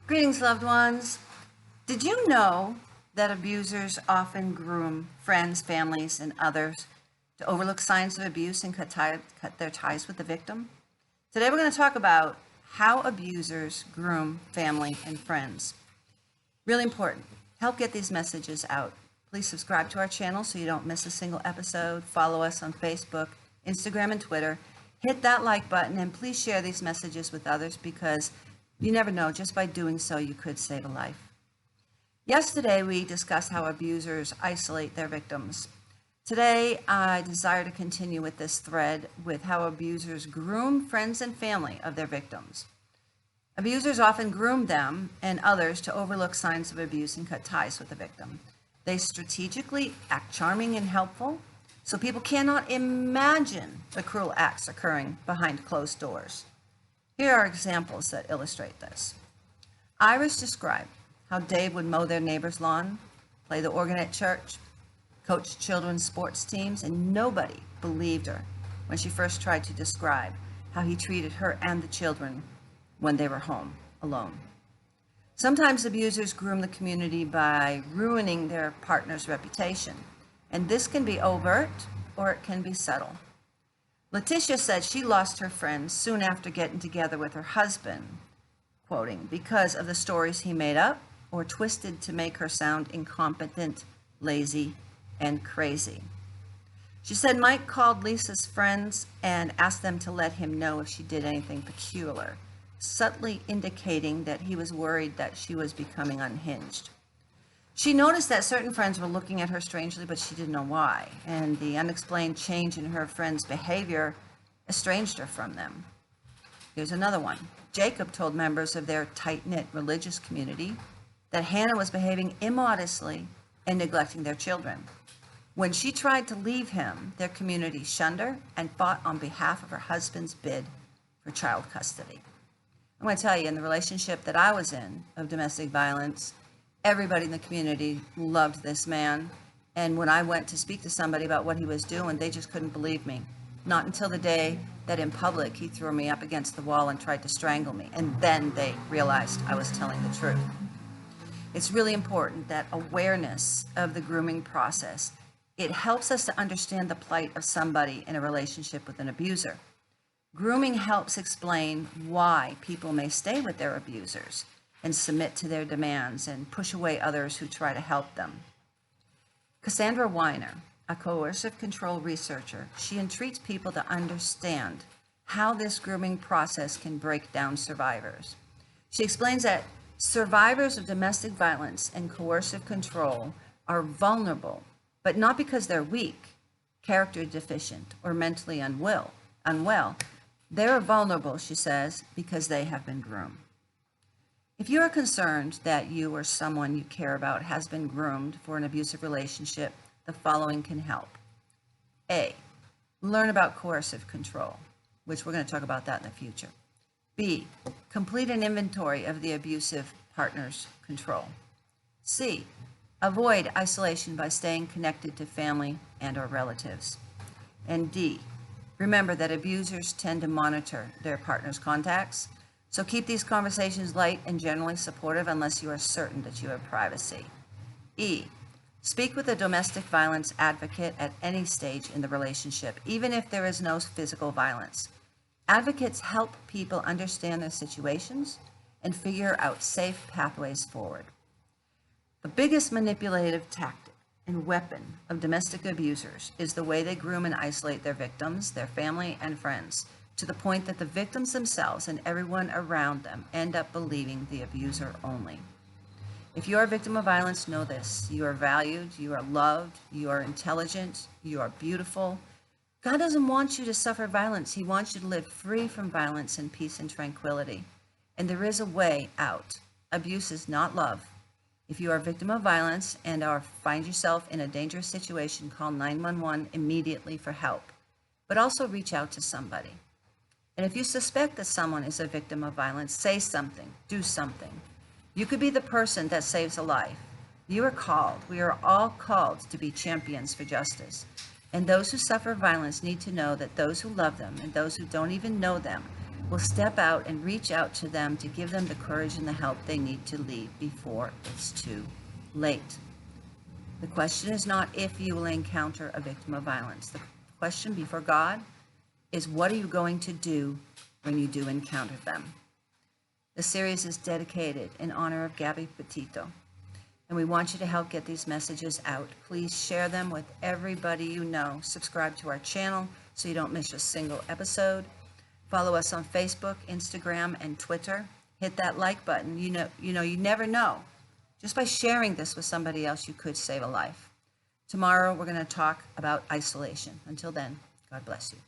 Greetings, loved ones. Did you know that abusers often groom friends, families, and others to overlook signs of abuse and cut their ties with the victim? Today, we're going to talk about how abusers groom family and friends. Really important. Help get these messages out. Please subscribe to our channel so you don't miss a single episode. Follow us on Facebook, Instagram, and Twitter. Hit that like button and please share these messages with others because you never know, just by doing so, you could save a life. Yesterday, we discussed how abusers isolate their victims. Today, I desire to continue with this thread with how abusers groom friends and family of their victims. Abusers often groom them and others to overlook signs of abuse and cut ties with the victim. They strategically act charming and helpful, so people cannot imagine the cruel acts occurring behind closed doors. Here are examples that illustrate this. Iris described how Dave would mow their neighbor's lawn, play the organ at church, coach children's sports teams, and nobody believed her when she first tried to describe how he treated her and the children when they were home alone. Sometimes abusers groom the community by ruining their partner's reputation, and this can be overt or it can be subtle. Letitia said she lost her friend soon after getting together with her husband, quoting, because of the stories he made up or twisted to make her sound incompetent, lazy, and crazy. She said Mike called Lisa's friends and asked them to let him know if she did anything peculiar, subtly indicating that he was worried that she was becoming unhinged. She noticed that certain friends were looking at her strangely, but she didn't know why, and the unexplained change in her friends' behavior estranged her from them. Here's another one. Jacob told members of their tight-knit religious community that Hannah was behaving immodestly and neglecting their children. When she tried to leave him, their community shunned her and fought on behalf of her husband's bid for child custody. I'm going to tell you, in the relationship that I was in of domestic violence, everybody in the community loved this man. And when I went to speak to somebody about what he was doing, they just couldn't believe me. Not until the day that in public he threw me up against the wall and tried to strangle me. And then they realized I was telling the truth. It's really important that awareness of the grooming process, it helps us to understand the plight of somebody in a relationship with an abuser. Grooming helps explain why people may stay with their abusers and submit to their demands and push away others who try to help them. Cassandra Weiner, a coercive control researcher, she entreats people to understand how this grooming process can break down survivors. She explains that survivors of domestic violence and coercive control are vulnerable, but not because they're weak, character deficient, or mentally unwell. They're vulnerable, she says, because they have been groomed. If you are concerned that you or someone you care about has been groomed for an abusive relationship, the following can help. A, learn about coercive control, which we're going to talk about that in the future. B, complete an inventory of the abusive partner's control. C, avoid isolation by staying connected to family and or relatives. And D, remember that abusers tend to monitor their partner's contacts, so keep these conversations light and generally supportive unless you are certain that you have privacy. E, speak with a domestic violence advocate at any stage in the relationship, even if there is no physical violence. Advocates help people understand their situations and figure out safe pathways forward. The biggest manipulative tactic and weapon of domestic abusers is the way they groom and isolate their victims, their family, and friends, to the point that the victims themselves and everyone around them end up believing the abuser only. If you are a victim of violence, know this: you are valued, you are loved, you are intelligent, you are beautiful. God doesn't want you to suffer violence. He wants you to live free from violence in peace and tranquility. And there is a way out. Abuse is not love. If you are a victim of violence and find yourself in a dangerous situation, call 911 immediately for help, but also reach out to somebody. And if you suspect that someone is a victim of violence, say something, do something. You could be the person that saves a life. You are called, we are all called to be champions for justice. And those who suffer violence need to know that those who love them and those who don't even know them will step out and reach out to them to give them the courage and the help they need to leave before it's too late. The question is not if you will encounter a victim of violence. The question before God is, what are you going to do when you do encounter them? The series is dedicated in honor of Gabby Pettito, and we want you to help get these messages out. Please share them with everybody you know. Subscribe to our channel so you don't miss a single episode. Follow us on Facebook, Instagram, and Twitter. Hit that like button. You never know. Just by sharing this with somebody else, you could save a life. Tomorrow, we're going to talk about isolation. Until then, God bless you.